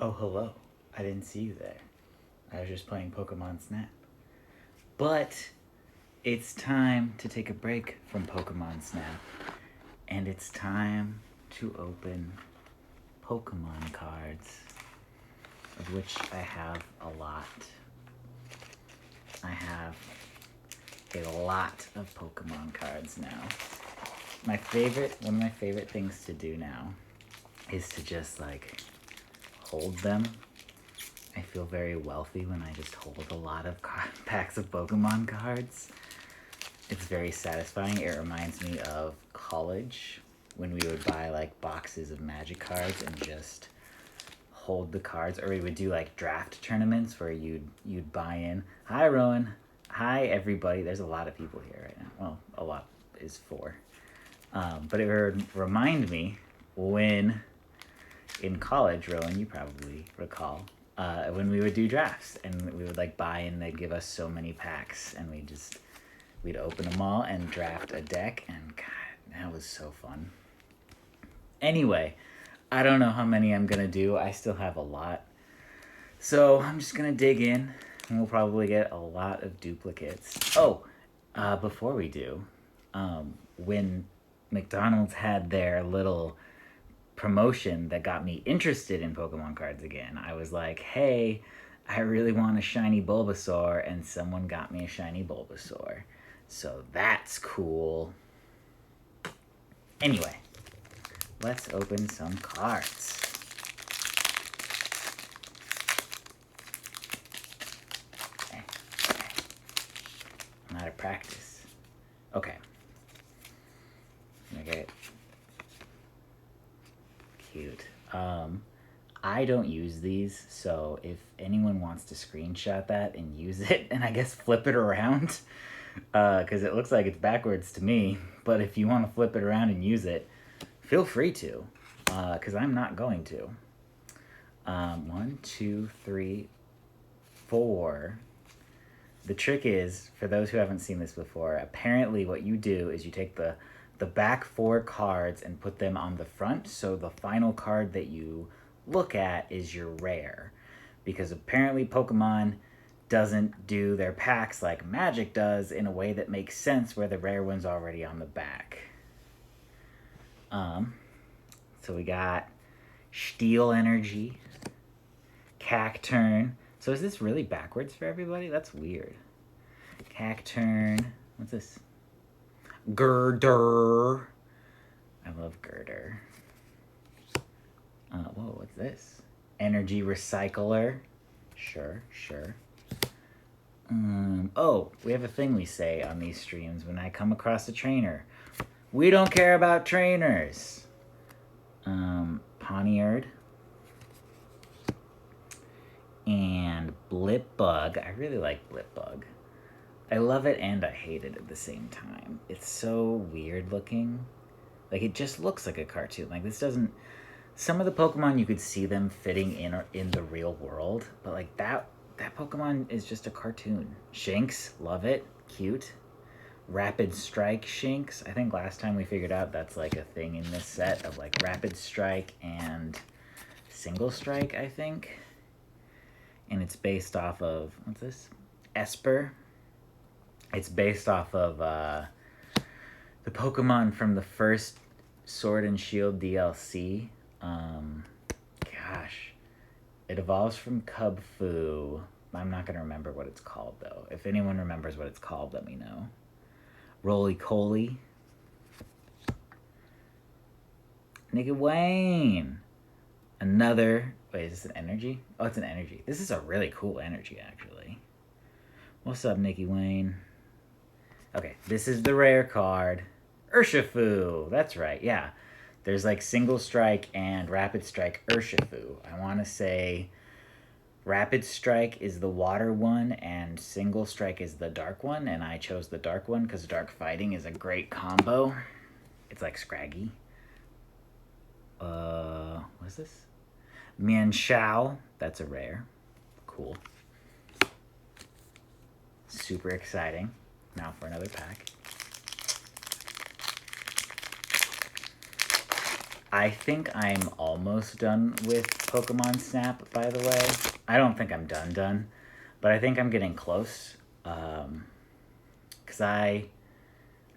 Oh, hello. I didn't see you there. I was just playing Pokemon Snap. But it's time to take a break from Pokemon Snap. And it's time to open Pokemon cards, of which I have a lot. I have a lot of Pokemon cards now. One of my favorite things to do now is to just hold them. I feel very wealthy when I just hold a lot of packs of Pokemon cards. It's very satisfying. It reminds me of college when we would buy boxes of Magic cards and just hold the cards, or we would do draft tournaments where you'd buy in. Hi Rowan. Hi everybody. There's a lot of people here right now. Well, a lot is 4. But it would remind me when in college, Rowan, you probably recall, when we would do drafts and we would buy and they'd give us so many packs and we'd open them all and draft a deck, and God, that was so fun. Anyway, I don't know how many I'm gonna do. I still have a lot. So I'm just gonna dig in and we'll probably get a lot of duplicates. Oh, before we do, when McDonald's had their little promotion that got me interested in Pokemon cards again, I was like, hey, I really want a shiny Bulbasaur, and someone got me a shiny Bulbasaur. So that's cool. Anyway, let's open some cards. Okay. I'm out of practice. Okay. Okay. Cute. I don't use these, so if anyone wants to screenshot that and use it, and I guess flip it around, because it looks like it's backwards to me, but if you want to flip it around and use it, feel free to, because I'm not going to. 1, 2, 3, 4. The trick is, for those who haven't seen this before, apparently what you do is you take the back 4 cards and put them on the front, so the final card that you look at is your rare. Because apparently Pokemon doesn't do their packs like Magic does in a way that makes sense, where the rare one's already on the back. So we got Steel Energy, Cacturn. So is this really backwards for everybody? That's weird. Cacturn. What's this? Girder. I love Girder. Whoa, what's this? Energy Recycler. Sure. Oh, we have a thing we say on these streams when I come across a trainer. We don't care about trainers. Poniard. And Blipbug. I really like Blipbug. I love it and I hate it at the same time. It's so weird looking. It just looks like a cartoon. This doesn't... Some of the Pokemon, you could see them fitting in the real world, but that Pokemon is just a cartoon. Shinx, love it. Cute. Rapid Strike Shinx. I think last time we figured out that's a thing in this set of Rapid Strike and Single Strike, I think. And it's based off of... What's this? Esper. It's based off of the Pokemon from the first Sword and Shield DLC. Gosh. It evolves from Cubfu. I'm not going to remember what it's called, though. If anyone remembers what it's called, let me know. Roly-Coly. Nickitwayne. Another... Wait, is this an energy? Oh, it's an energy. This is a really cool energy, actually. What's up, Nickitwayne? Okay, this is the rare card. Urshifu. That's right, yeah. There's Single Strike and Rapid Strike Urshifu. I want to say Rapid Strike is the water one and Single Strike is the dark one, and I chose the dark one because dark fighting is a great combo. It's like Scraggy. What's this? Mienshao. That's a rare. Cool. Super exciting. Now for another pack. I think I'm almost done with Pokemon Snap, by the way. I don't think I'm done, but I think I'm getting close. Because I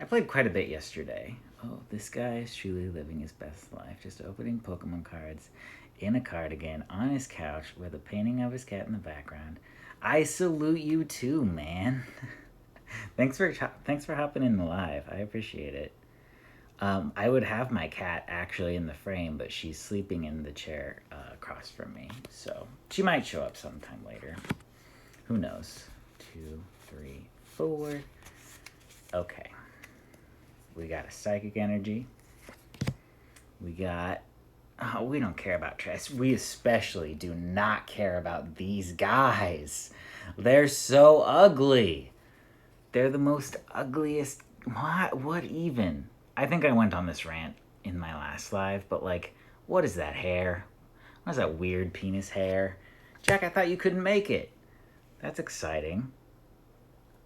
played quite a bit yesterday. Oh, this guy is truly living his best life, just opening Pokemon cards in a cardigan on his couch with a painting of his cat in the background. I salute you too, man. thanks for hopping in the live. I appreciate it. I would have my cat actually in the frame, but she's sleeping in the chair across from me, so she might show up sometime later. Who knows? 2, 3, 4. Okay. We got a Psychic Energy. We got... Oh, we don't care about trash. We especially do not care about these guys. They're so ugly. They're the most ugliest... What even? I think I went on this rant in my last live, but like, what is that hair? What is that weird penis hair? Jack, I thought you couldn't make it. That's exciting.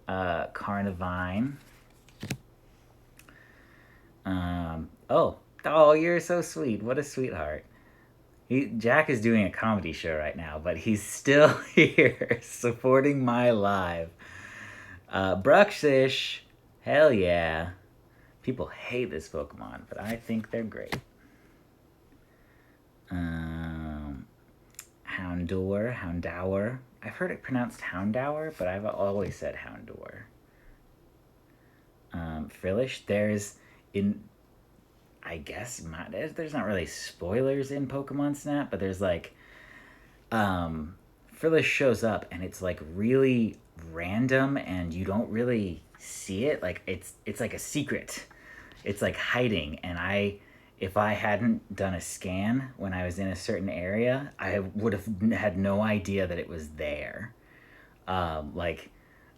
Carnivine. Oh, you're so sweet. What a sweetheart. Jack is doing a comedy show right now, but he's still here supporting my live. Bruxish. Hell yeah. People hate this Pokemon, but I think they're great. Houndour. I've heard it pronounced Houndour, but I've always said Houndour. Frillish. I guess there's not really spoilers in Pokemon Snap, but there's like, Frillish shows up and it's like really random and you don't really see it. Like it's like a secret. It's like hiding, and if I hadn't done a scan when I was in a certain area, I would have had no idea that it was there. Like,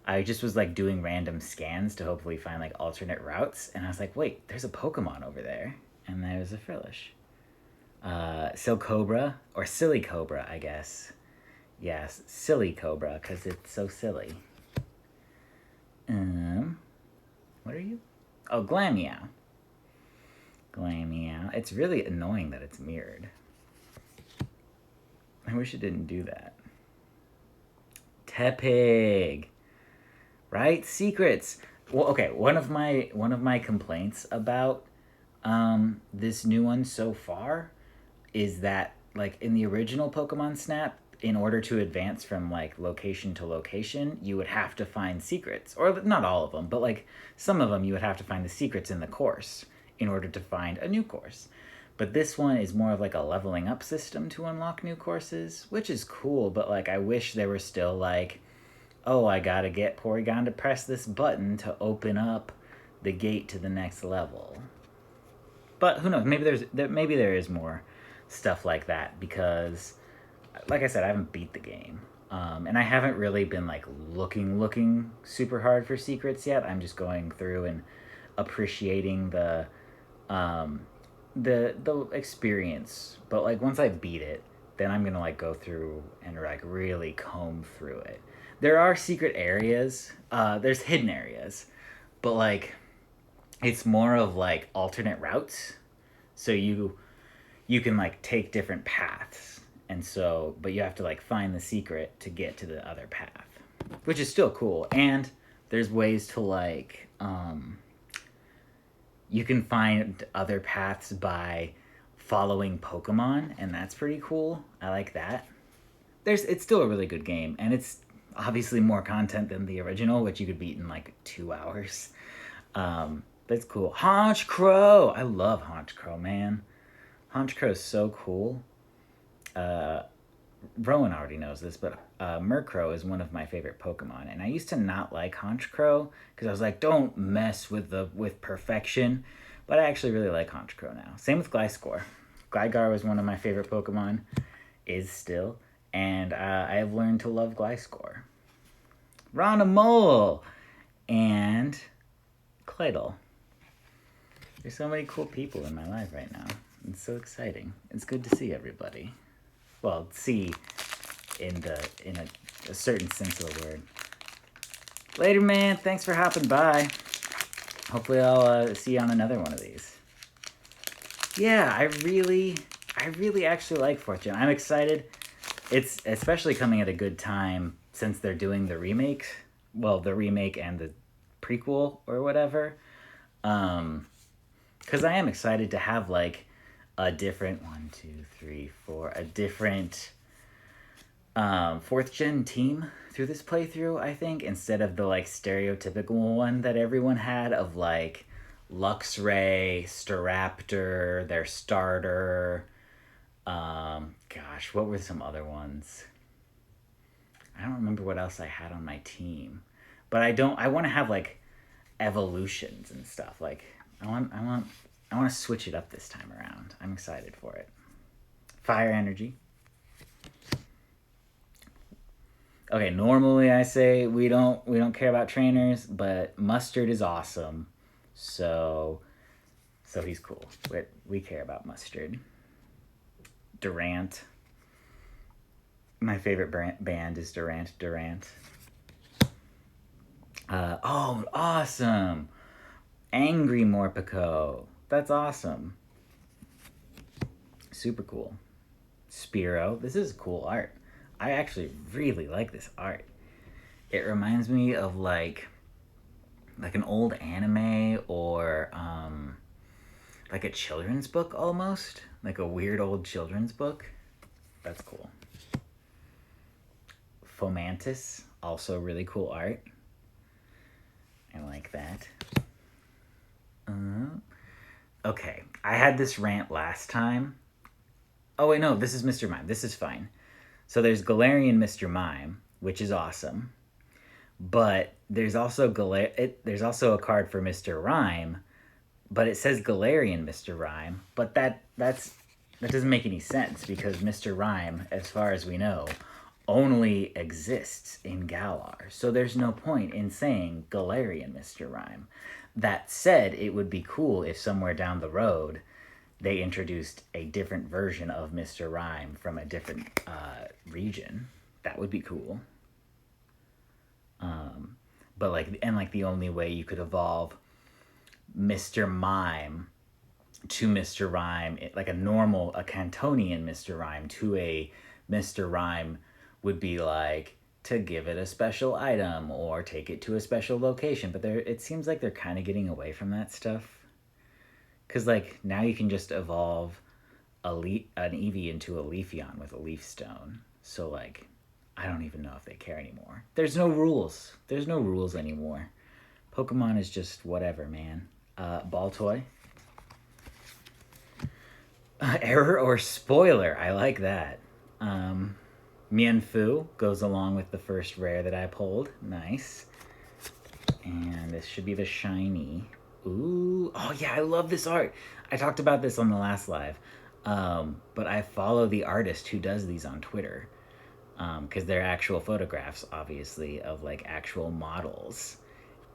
I just was like doing random scans to hopefully find like alternate routes, and I was like, wait, there's a Pokemon over there, and there was a Frillish. Silcobra, or Silly Cobra, I guess. Yes, Silly Cobra, because it's so silly. What are you? Oh, Glameow. It's really annoying that it's mirrored. I wish it didn't do that. Tepig. Right? Secrets. Well, okay, one of my complaints about this new one so far is that, like, in the original Pokemon Snap, in order to advance from like location to location, you would have to find secrets, or not all of them, but like some of them you would have to find the secrets in the course in order to find a new course. But this one is more of like a leveling up system to unlock new courses, which is cool, but like I wish there were still like, oh, I gotta get Porygon to press this button to open up the gate to the next level. But who knows, maybe there is more stuff like that, because like I said, I haven't beat the game. And I haven't really been like looking super hard for secrets yet. I'm just going through and appreciating the experience. But like once I beat it, then I'm gonna like go through and like really comb through it. There are secret areas. There's hidden areas, but like it's more of like alternate routes. So you can like take different paths. And so, but you have to like find the secret to get to the other path, which is still cool. And there's ways to like, you can find other paths by following Pokemon, and that's pretty cool. I like that. It's still a really good game, and it's obviously more content than the original, which you could beat in like 2 hours. That's cool. Honchkrow! I love Honchkrow, man. Honchkrow's so cool. Rowan already knows this, but Murkrow is one of my favorite Pokemon, and I used to not like Honchkrow because I was like, don't mess with perfection, but I actually really like Honchkrow now. Same with Gliscor. Gligar was one of my favorite Pokemon, is still, and I have learned to love Gliscor. Ronamole and Claydol. There's so many cool people in my life right now. It's so exciting. It's good to see everybody. Well, see in a certain sense of the word. Later, man. Thanks for hopping by. Hopefully I'll see you on another one of these. Yeah, I really actually like 4th Gen. I'm excited. It's especially coming at a good time since they're doing the remake. Well, the remake and the prequel or whatever. Because I am excited to have like a different 1, 2, 3, 4, a different 4th Gen team through this playthrough, I think, instead of the like stereotypical one that everyone had of like Luxray, Staraptor, their starter. Gosh, what were some other ones? I don't remember what else I had on my team. But I want to have like evolutions and stuff. Like I want to switch it up this time around. I'm excited for it. Fire energy. Okay, normally I say we don't care about trainers, but Mustard is awesome. So he's cool. We care about Mustard. Durant. My favorite band is Durant. Oh, awesome. Angry Morpeko. That's awesome. Super cool. Spearow. This is cool art. I actually really like this art. It reminds me of like an old anime or like a children's book almost. Like a weird old children's book. That's cool. Fomantis. Also really cool art. I like that. Okay, I had this rant last time. Oh wait, no, this is Mr. Mime. This is fine. So there's Galarian Mr. Mime, which is awesome. But there's also there's also a card for Mr. Rhyme, but it says Galarian Mr. Rhyme, but that doesn't make any sense because Mr. Rhyme, as far as we know, only exists in Galar. So there's no point in saying Galarian Mr. Rhyme. That said, it would be cool if somewhere down the road they introduced a different version of Mr. Rhyme from a different region. That would be cool. But like the only way you could evolve Mr. Mime to Mr. Rhyme, like a Cantonian Mr. Rhyme to a Mr. Rhyme would be like to give it a special item or take it to a special location. But it seems like they're kind of getting away from that stuff. Because, like, now you can just evolve an Eevee into a Leafeon with a Leaf Stone. So, like, I don't even know if they care anymore. There's no rules. There's no rules anymore. Pokemon is just whatever, man. Baltoy. Error or spoiler. I like that. Mienfoo goes along with the first rare that I pulled. Nice. And this should be the shiny. Ooh, oh yeah, I love this art. I talked about this on the last live, but I follow the artist who does these on Twitter, because they're actual photographs, obviously, of like actual models,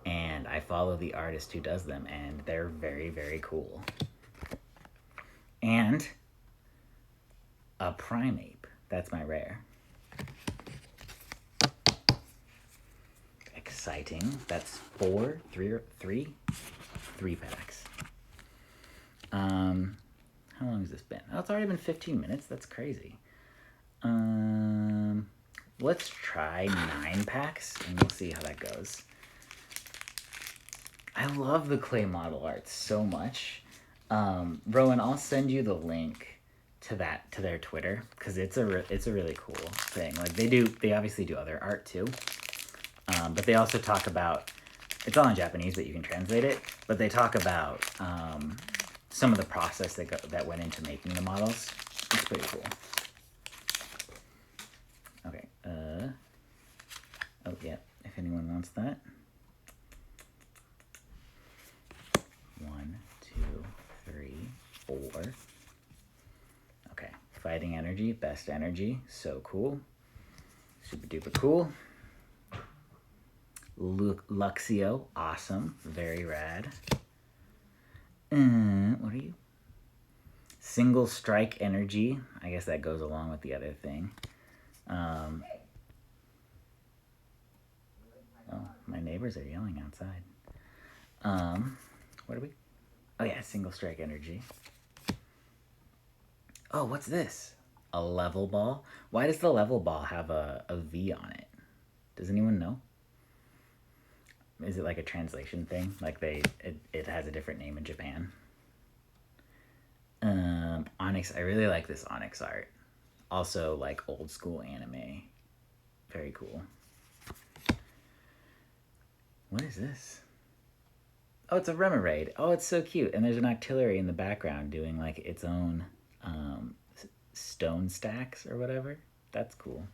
and I follow the artist who does them, and they're very, very cool. And a Primeape. That's my rare. Exciting. That's 3 packs. How long has this been? Oh, it's already been 15 minutes. That's crazy. Let's try 9 packs and we'll see how that goes. I love the clay model art so much. Rowan, I'll send you the link to their Twitter because it's a really cool thing. Like they obviously do other art too. But they also talk about, it's all in Japanese, but you can translate it. But they talk about some of the process that went into making the models. It's pretty cool. Okay. Oh, yeah. If anyone wants that. 1, 2, 3, 4. Okay. Fighting energy, best energy. So cool. Super duper cool. Luxio, awesome, very rad. What are you? Single strike energy. I guess that goes along with the other thing. Oh, my neighbors are yelling outside. What are we? Oh yeah, single strike energy. Oh, what's this? A level ball? Why does the level ball have a V on it? Does anyone know? Is it like a translation thing? Like it has a different name in Japan? Onyx, I really like this Onyx art. Also, like old school anime. Very cool. What is this? Oh, it's a Remoraid. Oh, it's so cute. And there's an Octillery in the background doing like its own stone stacks or whatever. That's cool.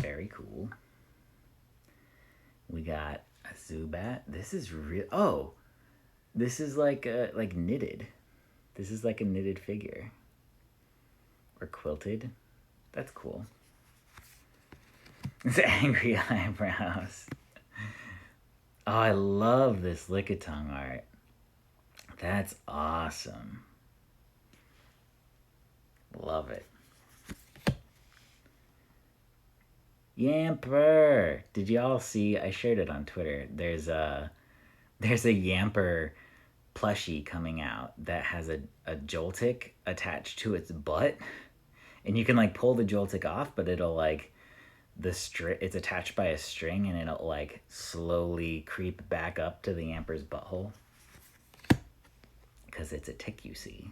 Very cool. We got a Zubat. This is real. Oh, this is like knitted. This is like a knitted figure. Or quilted. That's cool. It's angry eyebrows. Oh, I love this Lickitung art. That's awesome. Love it. Yamper! Did y'all see? I shared it on Twitter. There's a Yamper plushie coming out that has a Joltik attached to its butt. And you can like pull the Joltik off, but it'll like it's attached by a string and it'll like slowly creep back up to the Yamper's butthole. Because it's a tick, you see.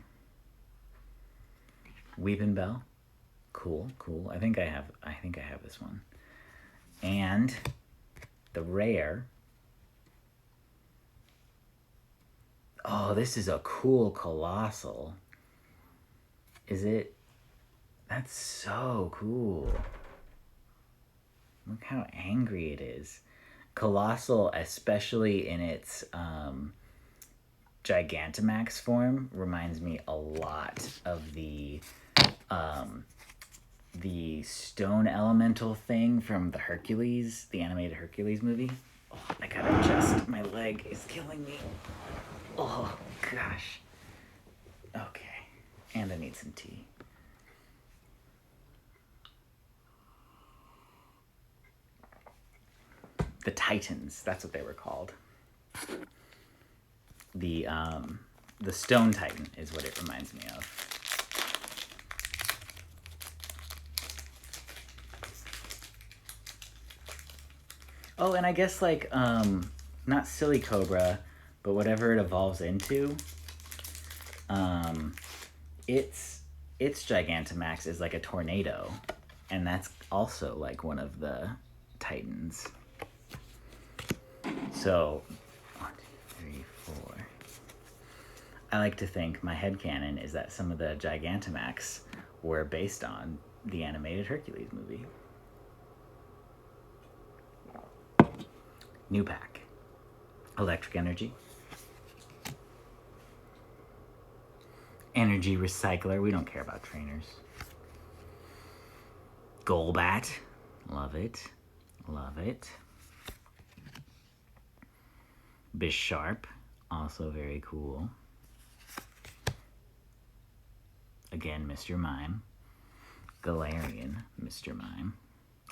Weepin' Bell. Cool. I think I have this one. And the rare. Oh, this is a cool Colossal. Is it? That's so cool. Look how angry it is. Colossal, especially in its Gigantamax form, reminds me a lot of the stone elemental thing from the animated Hercules movie. Oh, I gotta adjust. My leg is killing me. Oh, gosh. Okay. And I need some tea. The Titans, that's what they were called. The Stone Titan is what it reminds me of. Oh, and I guess like not Silly Cobra, but whatever it evolves into, its Gigantamax is like a tornado, and that's also like one of the Titans. So 1, 2, 3, 4. I like to think my headcanon is that some of the Gigantamax were based on the animated Hercules movie. New pack. Electric Energy. Energy Recycler. We don't care about trainers. Golbat. Love it. Bisharp. Also very cool. Again, Mr. Mime. Galarian, Mr. Mime.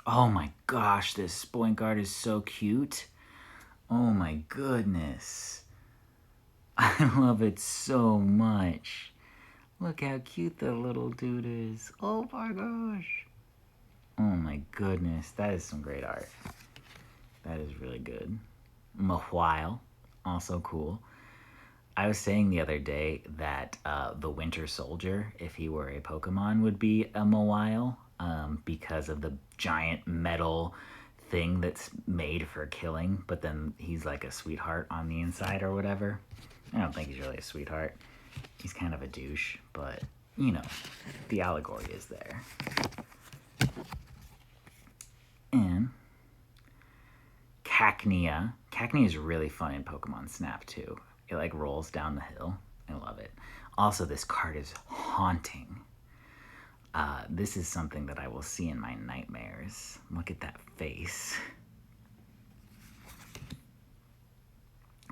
Oh my gosh, this Spoinkard is so cute. Oh my goodness. I love it so much. Look how cute the little dude is. Oh my gosh. Oh my goodness, that is some great art. That is really good. Mawile, also cool. I was saying the other day that the Winter Soldier, if he were a Pokemon, would be a Mawile because of the giant metal thing that's made for killing, but then he's like a sweetheart on the inside or whatever. I don't think he's really a sweetheart. He's kind of a douche, but, you know, the allegory is there. And Cacnea. Cacnea is really fun in Pokemon Snap, too. It, like, rolls down the hill. I love it. Also, this card is haunting. This is something that I will see in my nightmares. Look at that face.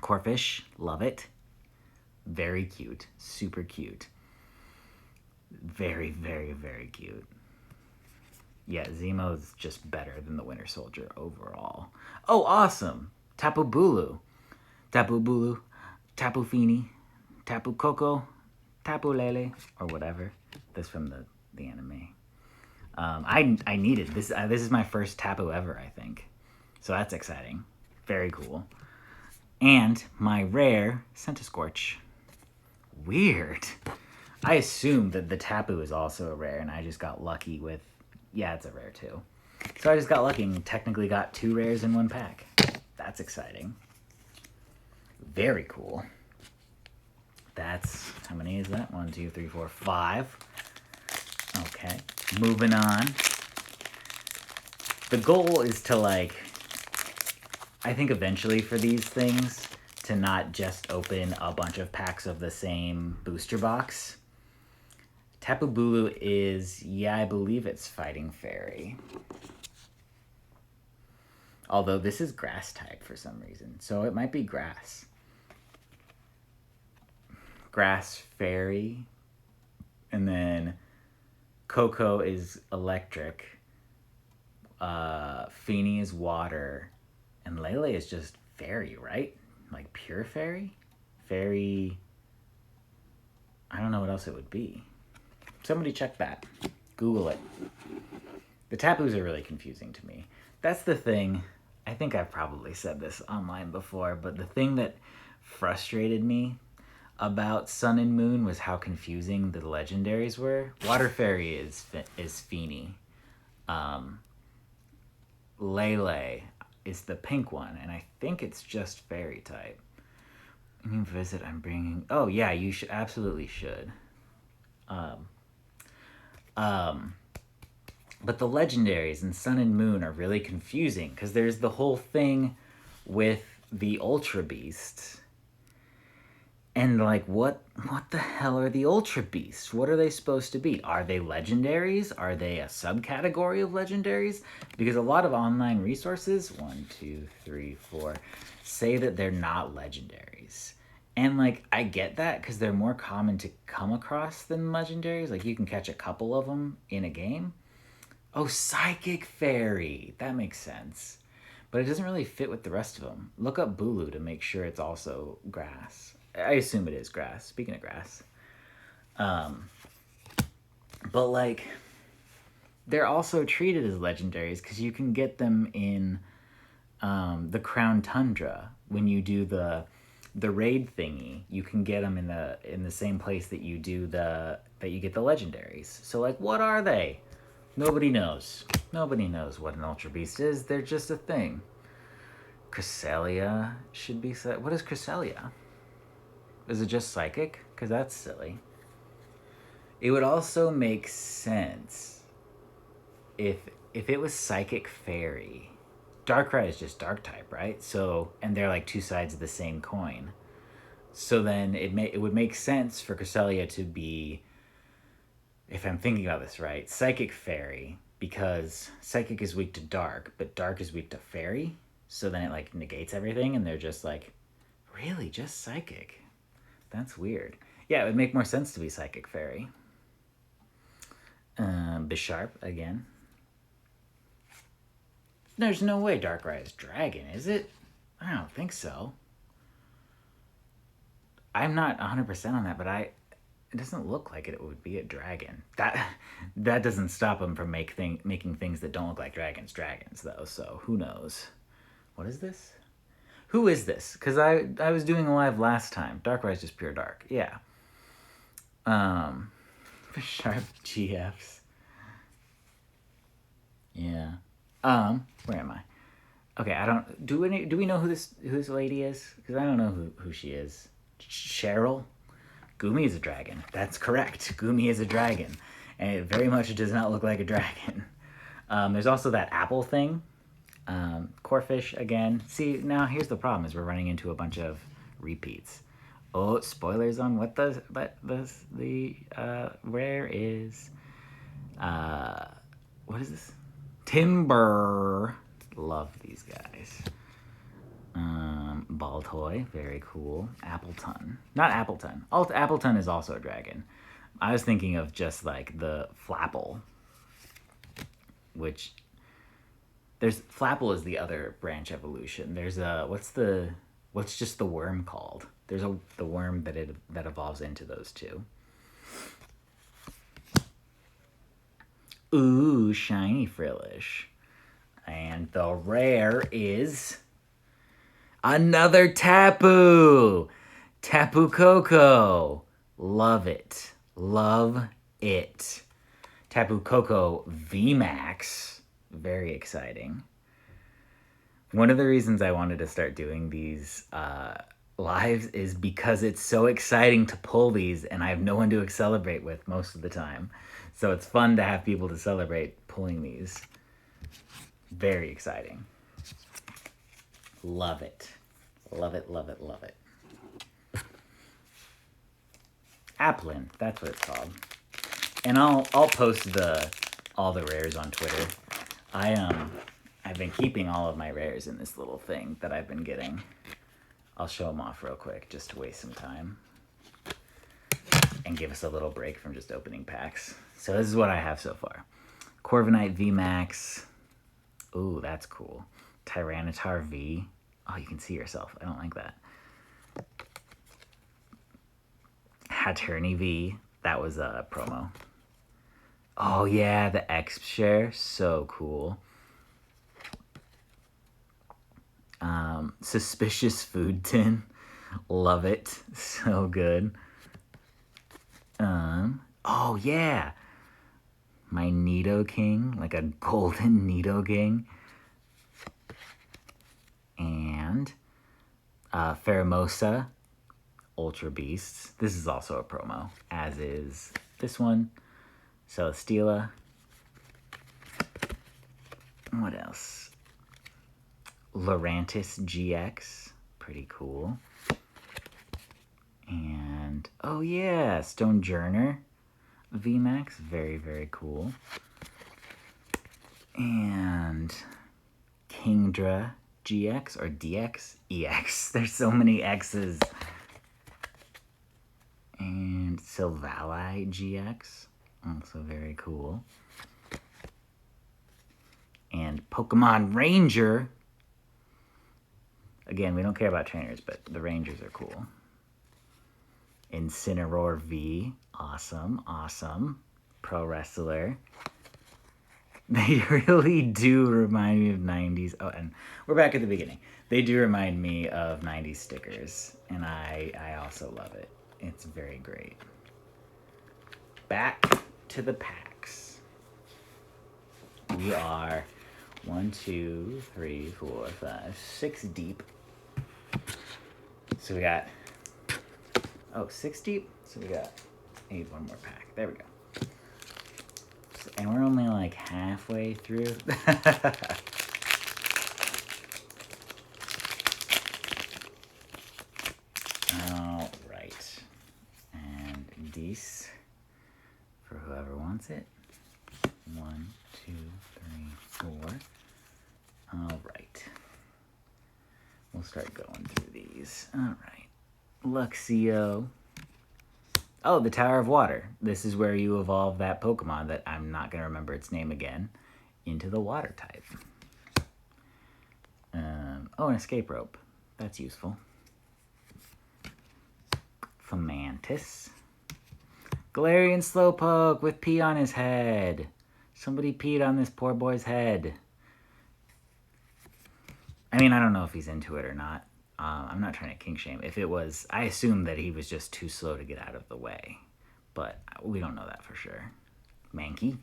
Corphish, love it. Very cute. Super cute. Very, very, very cute. Yeah, Zemo's just better than the Winter Soldier overall. Oh, awesome! Tapu Bulu. Tapu Bulu. Tapu Fini. Tapu Koko. Tapu Lele. Or whatever. This from the anime. I needed this. This is my first Tapu ever, I think. So that's exciting. Very cool. And my rare Centiskorch. Weird. I assumed that the Tapu is also a rare, and I just got lucky with... Yeah, it's a rare too. So I just got lucky and technically got 2 rares in 1 pack. That's exciting. Very cool. That's... How many is that? 1, 2, 3, 4, 5. Okay. Moving on. The goal is to, like... I think eventually for these things, to not just open a bunch of packs of the same booster box. Tapu Bulu is, yeah, I believe it's Fighting Fairy. Although this is grass type for some reason, so it might be grass. Grass Fairy. And then Coco is electric. Feeny is water. And Lele is just fairy, right? Like pure fairy? Fairy... I don't know what else it would be. Somebody check that. Google it. The Tapus are really confusing to me. That's the thing. I think I've probably said this online before, but the thing that frustrated me about Sun and Moon was how confusing the legendaries were. Water Fairy is Feeny. Lele is the pink one, and I think it's just fairy type. I mean, visit, I'm bringing... Oh, yeah, you should, absolutely should. But the legendaries in Sun and Moon are really confusing, because there's the whole thing with the Ultra Beasts. And, like, what the hell are the Ultra Beasts? What are they supposed to be? Are they legendaries? Are they a subcategory of legendaries? Because a lot of online resources, 1, 2, 3, 4, say that they're not legendaries. And, like, I get that because they're more common to come across than legendaries. Like, you can catch a couple of them in a game. Oh, Psychic Fairy. That makes sense. But it doesn't really fit with the rest of them. Look up Bulu to make sure it's also grass. I assume it is grass. Speaking of grass. But, like, they're also treated as legendaries because you can get them in the Crown Tundra. When you do the raid thingy, you can get them in the same place that you do that you get the legendaries. So, like, what are they? Nobody knows. Nobody knows what an Ultra Beast is. They're just a thing. Cresselia should be set. What is Cresselia? Is it just psychic? Because that's silly. It would also make sense if it was Psychic Fairy. Darkrai is just dark type, right? So, and they're like 2 sides of the same coin. So then it would make sense for Cresselia to be, if I'm thinking about this right, Psychic Fairy, because Psychic is weak to Dark, but Dark is weak to Fairy. So then it like negates everything, and they're just like, really, just Psychic? That's weird. Yeah, it would make more sense to be Psychic Fairy. Bisharp, again. There's no way Darkrai is Dragon, is it? I don't think so. I'm not 100% on that, but it doesn't look like it would be a dragon. That doesn't stop them from making things that don't look like dragons, though, so who knows? What is this? Who is this? Because I was doing a live last time. Darkrai is just pure dark. Yeah. Sharp GFs. Yeah. Where am I? Okay, I don't... Do we know who this lady is? Because I don't know who she is. Cheryl? Gumi is a dragon. That's correct. Gumi is a dragon. And it very much does not look like a dragon. There's also that apple thing. Corfish again. See, now here's the problem is we're running into a bunch of repeats. Oh, spoilers on what the rare is. What is this? Timber. Love these guys. Baltoy, very cool. Appleton. Not Appleton. Appleton is also a dragon. I was thinking of just like the Flapple, which Flapple is the other branch evolution. There's what's just the worm called? There's the worm that evolves into those two. Ooh, shiny Frillish. And the rare is another Tapu. Tapu Koko. Love it. Love it. Tapu Koko VMAX. Very exciting. One of the reasons I wanted to start doing these lives is because it's so exciting to pull these and I have no one to celebrate with most of the time. So it's fun to have people to celebrate pulling these. Very exciting. Love it. Love it, love it, love it. Applin, that's what it's called. And I'll post all the rares on Twitter. I've been keeping all of my rares in this little thing that I've been getting. I'll show them off real quick just to waste some time and give us a little break from just opening packs. So this is what I have so far. Corviknight VMAX. Ooh, that's cool. Tyranitar V. Oh, you can see yourself. I don't like that. Haterni V. That was a promo. Oh yeah, the X share. So cool. Suspicious Food Tin. Love it. So good. Oh yeah. My Nidoking, like a golden Nidoking. And Pheromosa Ultra Beasts. This is also a promo, as is this one. Celesteela. What else? Lurantis GX. Pretty cool. And, oh yeah, Stonejourner VMAX. Very, very cool. And Kingdra GX or DX? EX. There's so many X's. And Silvally GX. Also very cool. And Pokemon Ranger. Again, we don't care about trainers, but the Rangers are cool. Incineroar V. Awesome, awesome. Pro Wrestler. They really do remind me of 90s. Oh, and we're back at the beginning. They do remind me of 90s stickers, and I also love it. It's very great. Back to the packs. We are 1, 2, 3, 4, 5, 6 deep. So we got, 6 deep? So we got, I need one more pack. There we go. And we're only like halfway through. All right. And these for whoever wants it. 1, 2, 3, 4. All right. We'll start going through these. All right. Luxio. Oh, the Tower of Water. This is where you evolve that Pokemon that I'm not going to remember its name again into the water type. An escape rope. That's useful. Fomantis. Galarian Slowpoke with pee on his head. Somebody peed on this poor boy's head. I mean, I don't know if he's into it or not. I'm not trying to kink shame. If it was, I assume that he was just too slow to get out of the way. But we don't know that for sure. Mankey.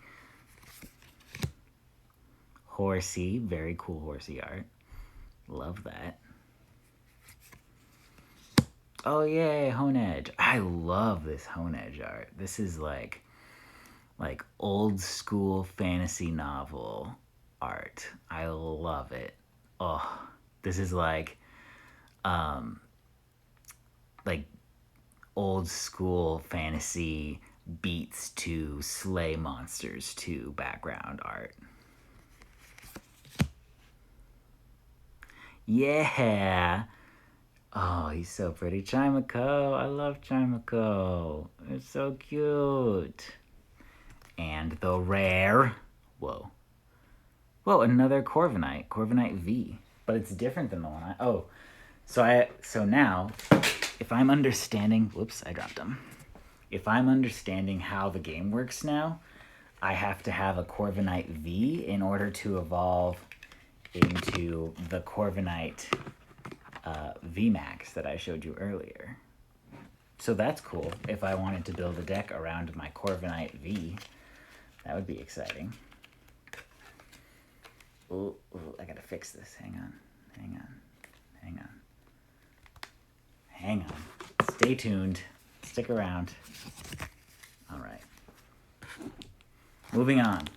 Horsey. Very cool Horsey art. Love that. Oh, yay, Honedge. I love this Honedge art. This is like old school fantasy novel art. I love it. Oh, this is like old school fantasy beats to Slay Monsters 2 background art. Yeah. Oh, he's so pretty. Chimico. I love Chimico. It's so cute. And the rare. Whoa. Whoa, another Corviknight. Corviknight V. But it's different than the one I... Oh. So now, if I'm understanding... Whoops, I dropped them. If I'm understanding how the game works now, I have to have a Corviknight V in order to evolve into the Corviknight VMAX that I showed you earlier. So that's cool. If I wanted to build a deck around my Corviknight V, that would be exciting. Ooh, I gotta fix this. Hang on. Stay tuned. Stick around. All right. Moving on.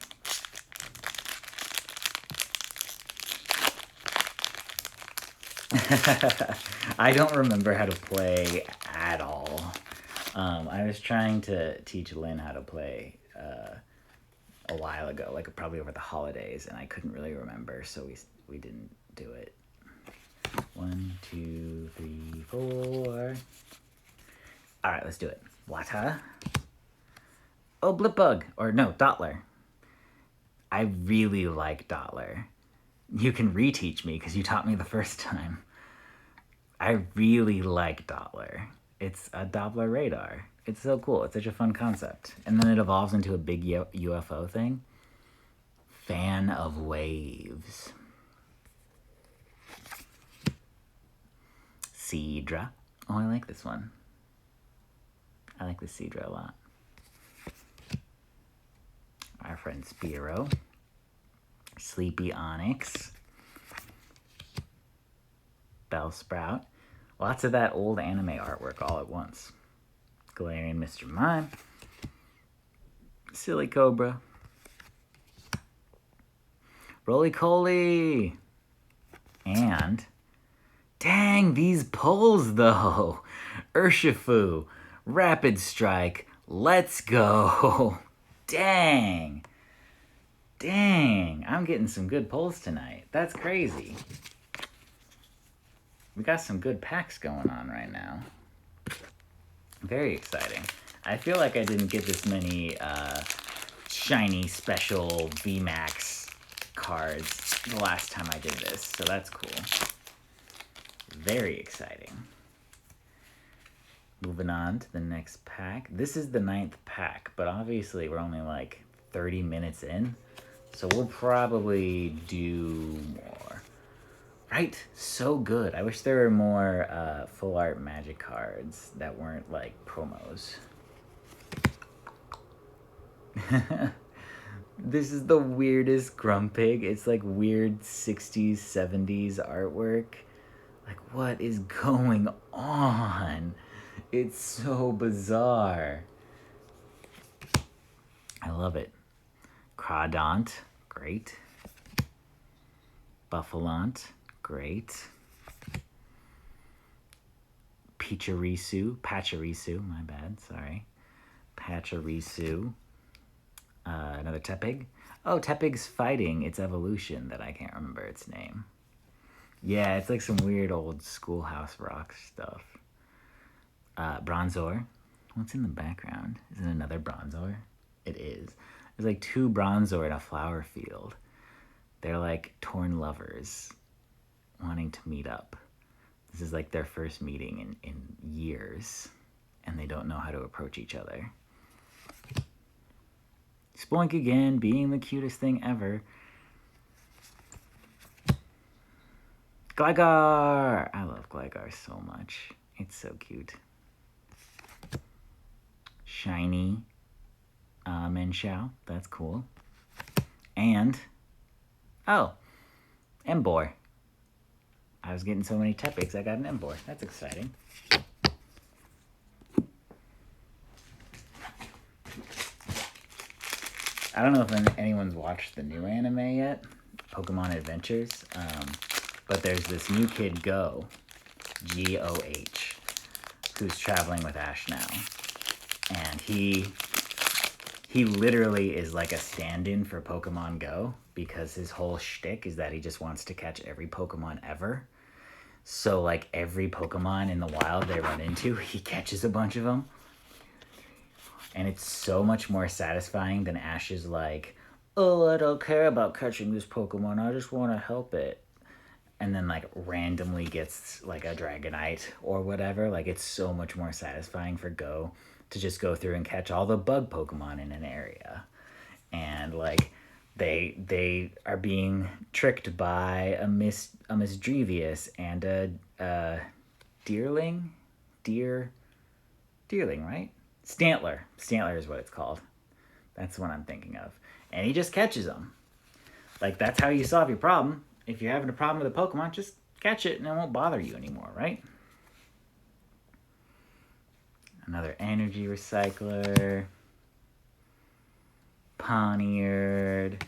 I don't remember how to play at all. I was trying to teach Lynn how to play a while ago, like probably over the holidays, and I couldn't really remember, so we didn't do it. 1, 2, 3, 4. All right, let's do it. Wata. Oh, Blipbug. Or no, Dottler. I really like Dottler. You can reteach me because you taught me the first time. I really like Dottler. It's a Doppler radar. It's so cool. It's such a fun concept. And then it evolves into a big UFO thing. Fan of waves. Seadra. Oh, I like this one. I like the Seadra a lot. Our friend Spearow. Sleepy Onyx. Bellsprout. Lots of that old anime artwork all at once. Galarian Mr. Mime. Silly Cobra. Roly-Coly. And, dang, these pulls though. Urshifu. Rapid Strike. Let's go. Dang. I'm getting some good pulls tonight. That's crazy. We got some good packs going on right now. Very exciting. I feel like I didn't get this many shiny special VMAX cards the last time I did this, so that's cool. Very exciting. Moving on to the next pack. This is the 9th pack, but obviously we're only like 30 minutes in, so we'll probably do more. Right? So good. I wish there were more full art Magic cards that weren't like promos. This is the weirdest Grumpig. It's like weird 60s, 70s artwork. Like, what is going on? It's so bizarre. I love it. Crawdont, great. Buffalont, great. Pachirisu, my bad, sorry. Pachirisu. Another Tepig. Oh, Tepig's fighting its evolution that I can't remember its name. Yeah, it's like some weird old Schoolhouse Rock stuff. Bronzor. What's in the background? Is it another Bronzor? It is. There's like 2 Bronzor in a flower field. They're like torn lovers wanting to meet up. This is like their first meeting in years, and they don't know how to approach each other. Spoink again, being the cutest thing ever. Gligar! I love Gligar so much. It's so cute. Shiny Menshao. That's cool. And, oh, Embor. I was getting so many Tepics, I got an Embor. That's exciting. I don't know if anyone's watched the new anime yet, Pokemon Adventures, but there's this new kid, Go, G-O-H, who's traveling with Ash now. And he literally is like a stand-in for Pokemon Go, because his whole shtick is that he just wants to catch every Pokemon ever. So like every Pokemon in the wild they run into, he catches a bunch of them. And it's so much more satisfying than Ash's like, oh, I don't care about catching this Pokemon, I just want to help it. And then like randomly gets like a Dragonite or whatever. Like it's so much more satisfying for Go to just go through and catch all the bug Pokemon in an area. and like they are being tricked by a Misdrevious and a deerling, right? Stantler is what it's called. That's the one I'm thinking of. And he just catches them. Like, that's how you solve your problem. If you're having a problem with a Pokemon, just catch it and it won't bother you anymore, right? Another energy recycler. Poniard.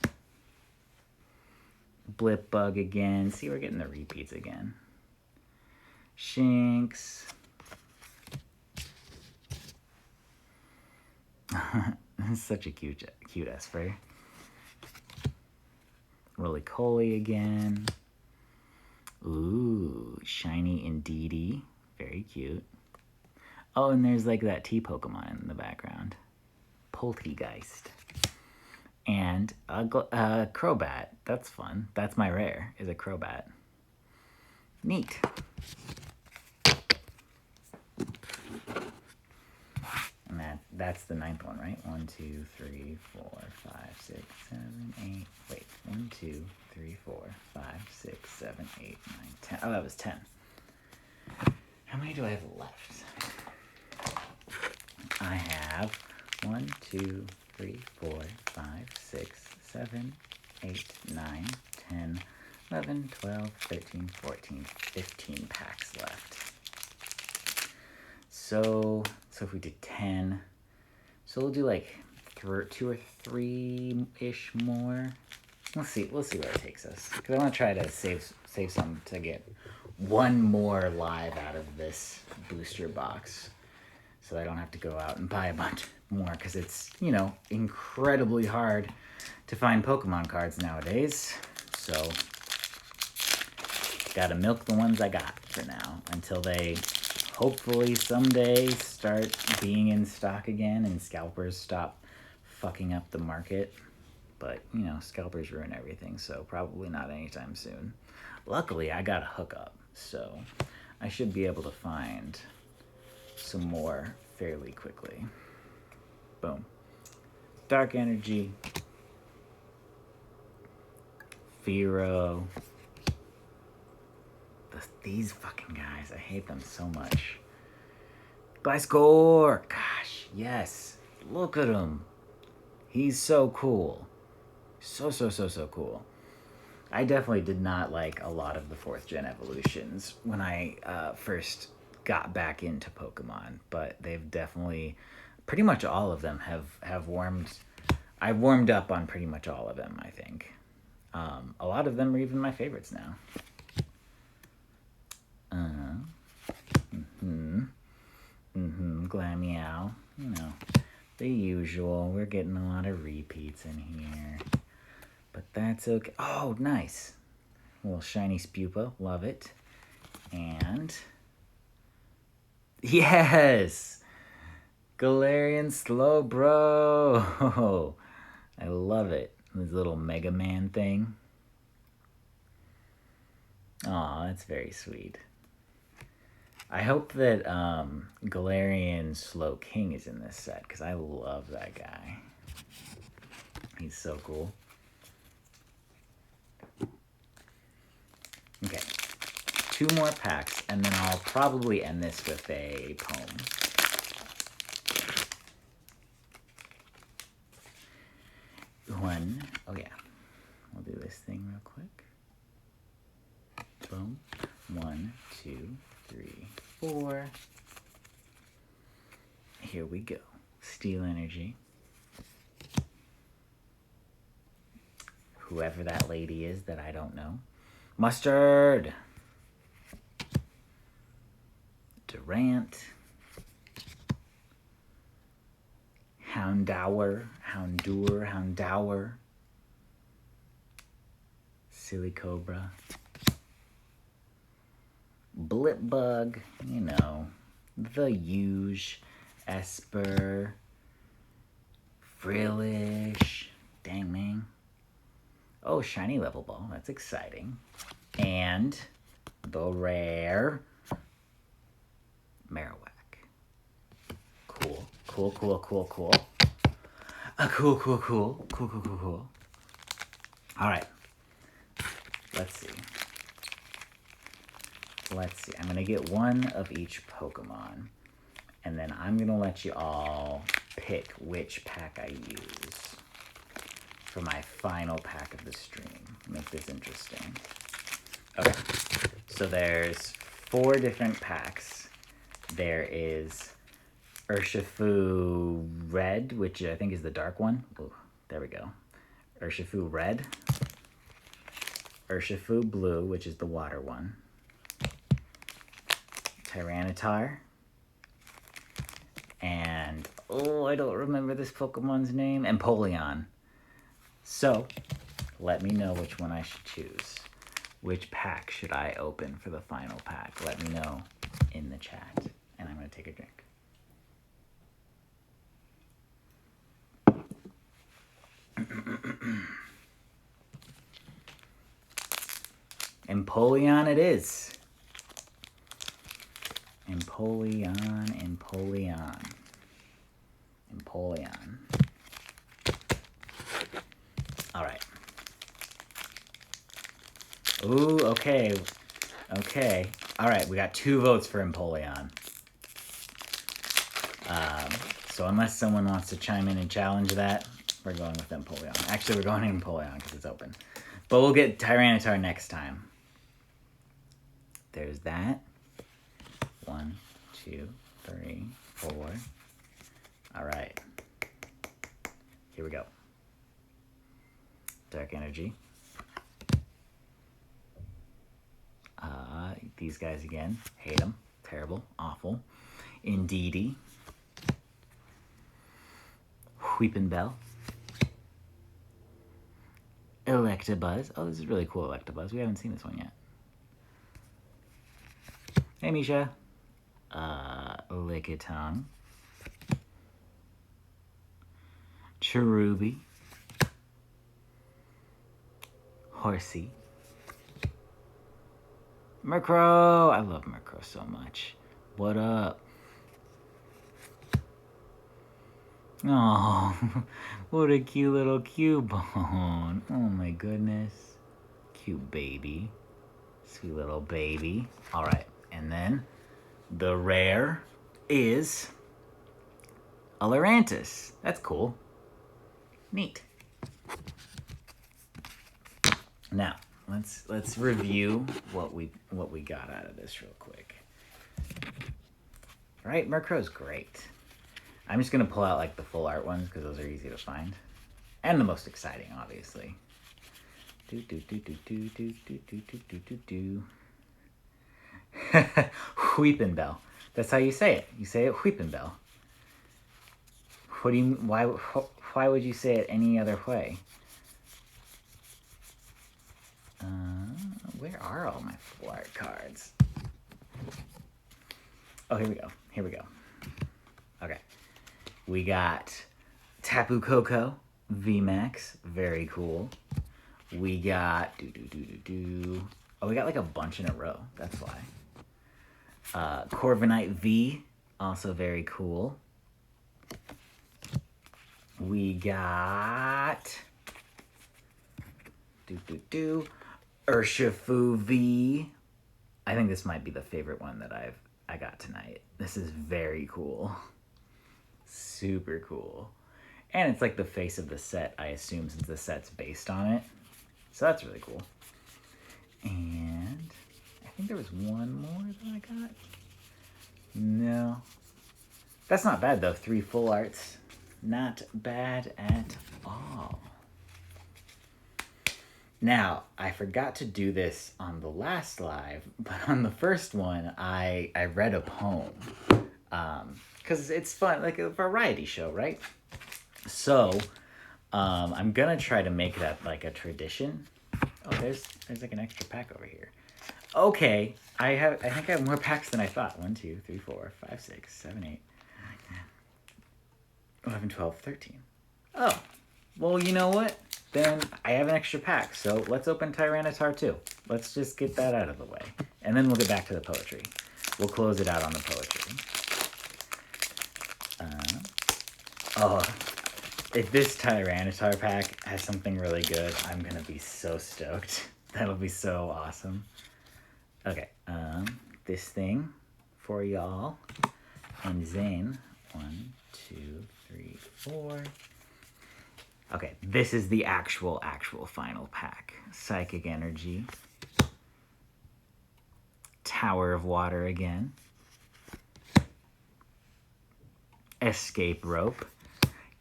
Blip Bug again. See, we're getting the repeats again. Shinx. Such a cute Esper. Roly-Poly again. Ooh, shiny Indeedee. Very cute. Oh, and there's like that T Pokemon in the background. Poltegeist. And a Crobat. That's fun. That's my rare, is a Crobat. Neat. And that's the 9th one, right? 1, 2, 3, 4, 5, 6, 7, 8. Wait, 1, 2, 3, 4, 5, 6, 7, 8, 9, 10. Oh, that was 10. How many do I have left? I have 1, 2, 3, 4, 5, 6, 7, 8, 9, 10, 11, 12, 13, 14, 15 packs left. So if we did 10, so we'll do like 2 or 3-ish more. We'll see where it takes us. Because I want to try to save some to get one more live out of this booster box, so I don't have to go out and buy a bunch more, because it's, you know, incredibly hard to find Pokemon cards nowadays. So gotta milk the ones I got for now until they hopefully someday start being in stock again and scalpers stop fucking up the market. But, you know, scalpers ruin everything, so probably not anytime soon. Luckily, I got a hookup, so I should be able to find some more fairly quickly. Boom. Dark Energy. Fearow. These fucking guys, I hate them so much. Gliscor! Gosh, yes. Look at him. He's so cool. So cool. I definitely did not like a lot of the 4th gen evolutions when I first got back into Pokemon, but they've definitely, pretty much all of them have warmed. I've warmed up on pretty much all of them, I think. A lot of them are even my favorites now. Glameow. You know, the usual. We're getting a lot of repeats in here. But that's okay. Oh, nice. A little shiny Spupa. Love it. And yes! Galarian Slowbro. I love it. This little Mega Man thing. Aw, that's very sweet. I hope that Galarian Slowking is in this set, because I love that guy. He's so cool. Okay, 2 more packs, and then I'll probably end this with a poem. Oh yeah, we'll do this thing real quick. Boom. 1, 2, 3, 4. Here we go. Steel Energy. Whoever that lady is that I don't know. Mustard. Durant. Houndour. Silly Cobra. Blipbug, you know, the huge. Esper. Frillish. Dang, man. Oh, shiny level ball. That's exciting. And the rare Marowak. Cool. Cool. All right. Let's see. I'm going to get one of each Pokemon. And then I'm going to let you all pick which pack I use for my final pack of the stream. Make this interesting. Okay. So there's 4 different packs. There is Urshifu Red, which I think is the dark one. Ooh, there we go. Urshifu Red. Urshifu Blue, which is the water one. Tyranitar. And, oh, I don't remember this Pokemon's name. Empoleon. So, let me know which one I should choose. Which pack should I open for the final pack? Let me know in the chat. And I'm going to take a drink. Empoleon it is. Empoleon. All right. Ooh, okay. All right, we got 2 votes for Empoleon. So unless someone wants to chime in and challenge that, we're going with Empoleon. Actually, we're going in Empoleon because it's open. But we'll get Tyranitar next time. There's that. 1, 2, 3, 4. All right. Here we go. Dark Energy. These guys again. Hate them. Terrible. Awful. Indeedee. Weepinbell. Electabuzz. Oh, this is really cool, Electabuzz. We haven't seen this one yet. Hey, Misha. Lickitung. Cherubi. Horsey. Murkrow! I love Murkrow so much. What up? Oh, what a cute little Cubone. Oh my goodness. Cute baby. Sweet little baby. Alright, and then the rare is a Lurantis. That's cool. Neat. Now, let's review what we got out of this real quick. Right, Murkrow's great. I'm just gonna pull out like the full art ones because those are easy to find. And the most exciting, obviously. Weepinbell. That's how you say it. You say it Weepinbell. What do you why would you say it any other way? Where are all my full art cards? Oh, here we go. Okay. We got Tapu Koko VMAX, very cool. We got oh, we got like a bunch in a row. That's why. Corviknight V, also very cool. We got Urshifu V. I think this might be the favorite one that I got tonight. This is very cool. Super cool. And it's like the face of the set, I assume, since the set's based on it. So that's really cool. And I think there was one more that I got. No. That's not bad, though. 3 full arts. Not bad at all. Now, I forgot to do this on the last live, but on the first one, I read a poem. Because it's fun, like a variety show, right? So, I'm gonna try to make that like a tradition. Oh, there's like an extra pack over here. Okay, I think I have more packs than I thought. 1, 2, 3, 4, 5, 6, 7, 8, 11, 12, 13. Oh, well, you know what? Then I have an extra pack, so let's open Tyranitar too. Let's just get that out of the way. And then we'll get back to the poetry. We'll close it out on the poetry. if this Tyranitar pack has something really good, I'm gonna be so stoked. That'll be so awesome. Okay, this thing for y'all. And Zane, 1, 2, 3, 4. Okay, this is the actual final pack. Psychic Energy. Tower of Water again. Escape Rope.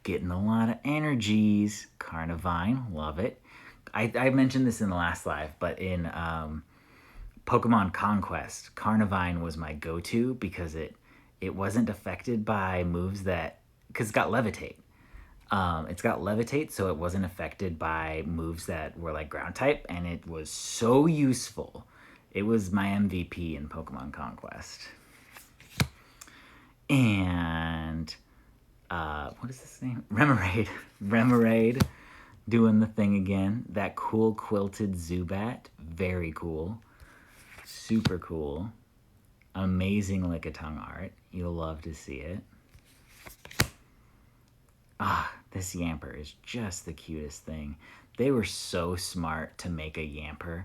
Getting a lot of energies. Carnivine, love it. I mentioned this in the last live, but in Pokemon Conquest, Carnivine was my go-to because it wasn't affected by moves that... Because it's got Levitate. It's got Levitate, so it wasn't affected by moves that were like ground type, and it was so useful. It was my MVP in Pokemon Conquest. And what is this name? Remoraid. Remoraid doing the thing again. That cool quilted Zubat. Very cool. Super cool. Amazing Lickitung art. You'll love to see it. This Yamper is just the cutest thing. They were so smart to make a Yamper,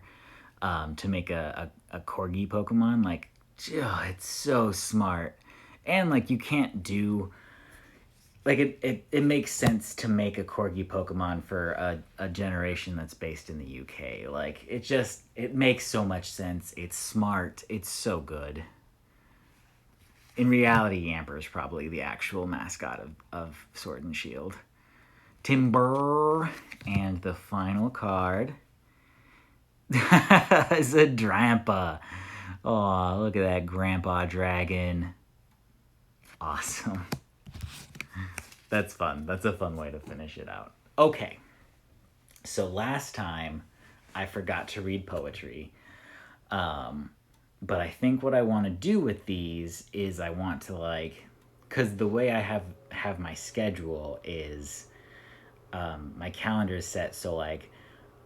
to make a Corgi Pokemon. Like, it's so smart. And, like, you can't do... Like, it makes sense to make a Corgi Pokemon for a generation that's based in the UK. Like, it makes so much sense. It's smart. It's so good. In reality, Yamper is probably the actual mascot of Sword and Shield. Timber. And the final card is a Drampa. Oh, look at that Grandpa Dragon. Awesome. That's fun. That's a fun way to finish it out. Okay. So last time, I forgot to read poetry. But I think what I want to do with these is I want to, like... Because the way I have my schedule is... my calendar is set so, like,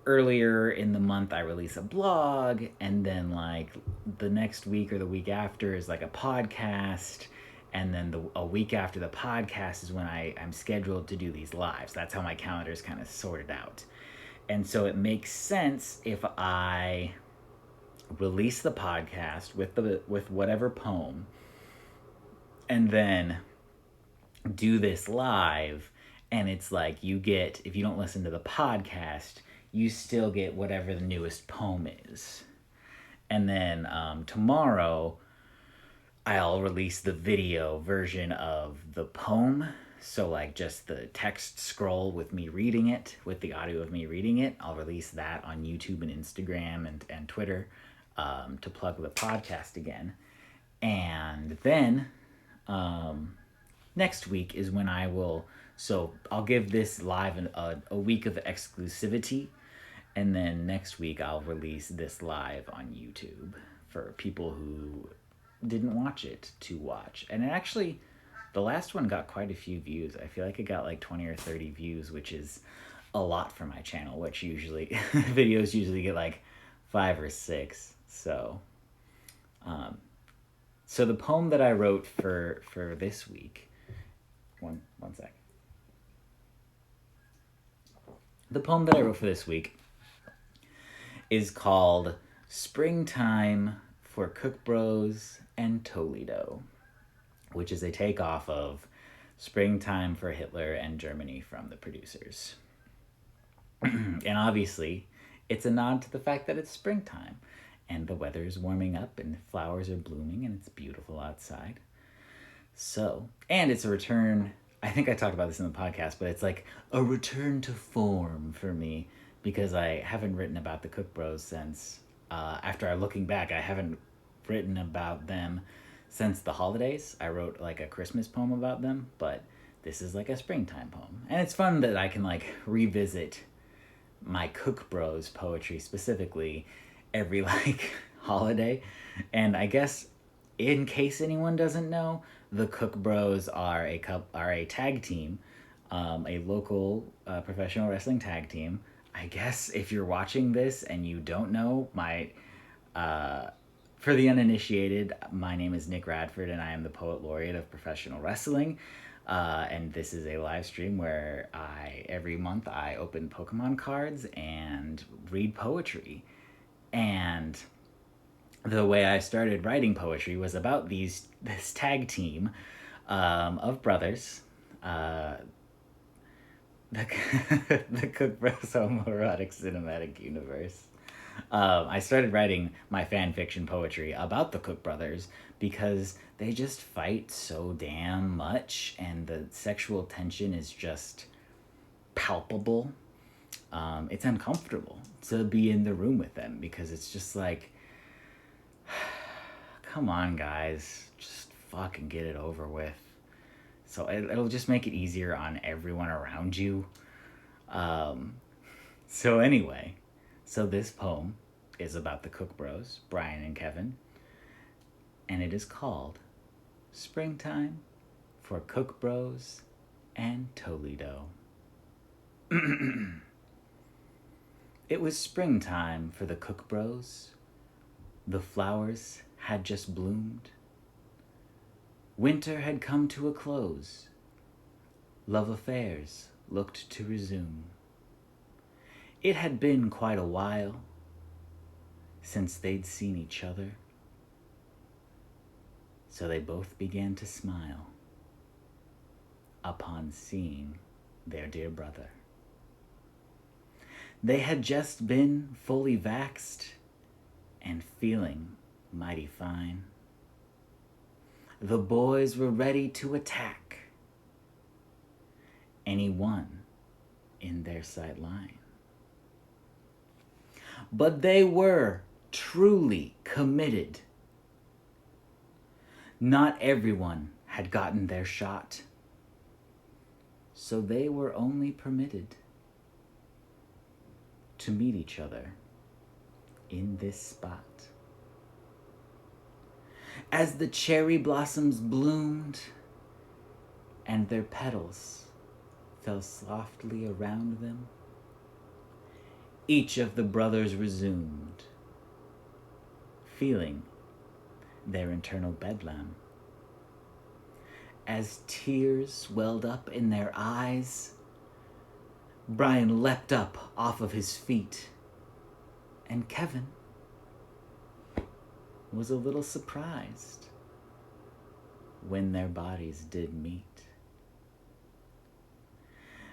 earlier in the month I release a blog, and then, like, the next week or the week after is, like, a podcast... And then a week after the podcast is when I'm scheduled to do these lives. That's how my calendar is kind of sorted out. And so it makes sense if I release the podcast with whatever poem, and then do this live. And it's like you get, if you don't listen to the podcast, you still get whatever the newest poem is. And then tomorrow... I'll release the video version of the poem. So, like, just the text scroll with me reading it, with the audio of me reading it. I'll release that on YouTube and Instagram and Twitter to plug the podcast again. And then next week is when I will... So, I'll give this live a week of exclusivity. And then next week, I'll release this live on YouTube for people who... didn't watch it to watch. And it actually, the last one got quite a few views. I feel like it got like 20 or 30 views, which is a lot for my channel, which usually videos usually get like 5 or 6. So so the poem that I wrote for this week, one sec. The poem that I wrote for this week is called Springtime for Cook Bros and Toledo, which is a takeoff of Springtime for Hitler and Germany from the producers. And obviously, it's a nod to the fact that it's springtime, and the weather is warming up, and the flowers are blooming, and it's beautiful outside. So, and it's a return, I think I talked about this in the podcast, but it's like a return to form for me, because I haven't written about the Cook Bros since, after looking back, I haven't written about them since the holidays. I wrote like a Christmas poem about them, but this is like a springtime poem. And it's fun that I can like revisit my Cook Bros poetry specifically every like holiday. And I guess in case anyone doesn't know, the Cook Bros are a tag team, a local professional wrestling tag team. I guess if you're watching this and you don't know, for the uninitiated, my name is Nick Radford, and I am the Poet Laureate of Professional Wrestling. And this is a live stream where every month I open Pokemon cards and read poetry. And the way I started writing poetry was about this tag team of brothers, the Cook Bros homoerotic cinematic universe. I started writing my fan fiction poetry about the Cook brothers because they just fight so damn much, and the sexual tension is just palpable. It's uncomfortable to be in the room with them because it's just like, come on, guys, just fucking get it over with. So it'll just make it easier on everyone around you. So anyway, so this poem is about the Cook Bros, Brian and Kevin, and it is called Springtime for Cook Bros and Toledo. It was springtime for the Cook Bros. The flowers had just bloomed. Winter had come to a close. Love affairs looked to resume. It had been quite a while since they'd seen each other, so they both began to smile upon seeing their dear brother. They had just been fully vaxxed and feeling mighty fine. The boys were ready to attack anyone in their sight line. But they were truly committed. Not everyone had gotten their shot, so they were only permitted to meet each other in this spot. As the cherry blossoms bloomed and their petals fell softly around them, each of the brothers resumed, feeling their internal bedlam. As tears welled up in their eyes, Brian leapt up off of his feet, and Kevin was a little surprised when their bodies did meet.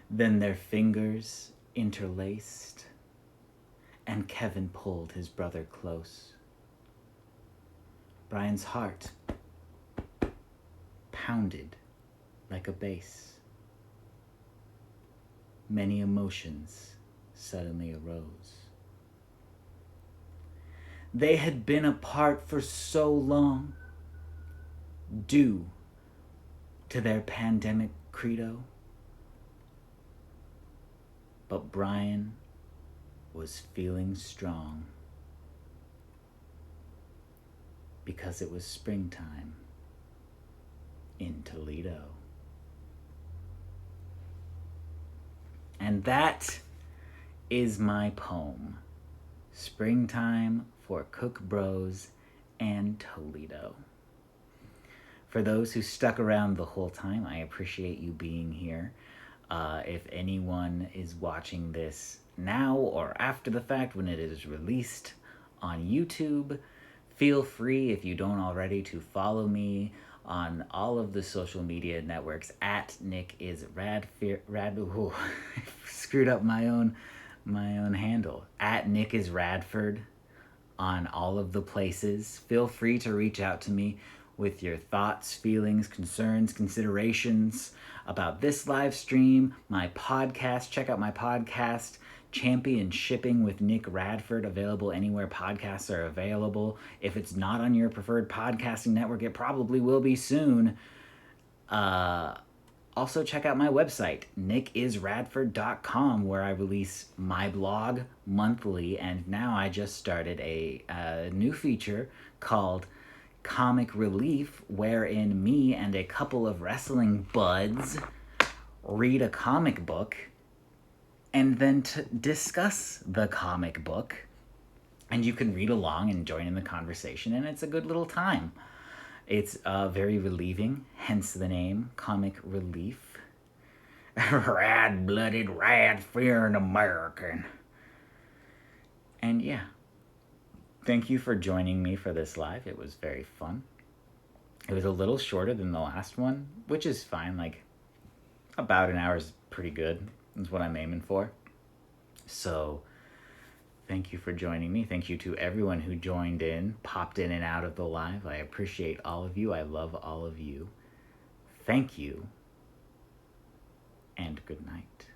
Then their fingers interlaced, and Kevin pulled his brother close. Brian's heart pounded like a bass. Many emotions suddenly arose. They had been apart for so long, due to their pandemic credo. But Brian was feeling strong because it was springtime in Toledo. And that is my poem, Springtime for Cook Bros and Toledo. For those who stuck around the whole time, I appreciate you being here. If anyone is watching this now or after the fact when it is released on YouTube, feel free, if you don't already, to follow me on all of the social media networks at NickIsRadford. I screwed up my own handle. At NickIsRadford on all of the places. Feel free to reach out to me with your thoughts, feelings, concerns, considerations about this live stream, my podcast. Check out my podcast, Champion Shipping with Nick Radford, available anywhere podcasts are available. If it's not on your preferred podcasting network, it probably will be soon. Also, check out my website, NickIsRadford.com, where I release my blog monthly, and now I just started a new feature called Comic Relief, wherein me and a couple of wrestling buds read a comic book and then discuss the comic book, and you can read along and join in the conversation, and it's a good little time. It's very relieving, hence the name, Comic Relief. Rad-blooded, rad-fearing American. And yeah, thank you for joining me for this live. It was very fun. It was a little shorter than the last one, which is fine. Like, about an hour is pretty good, is what I'm aiming for. So, thank you for joining me. Thank you to everyone who joined in, popped in and out of the live. I appreciate all of you. I love all of you. Thank you, and good night.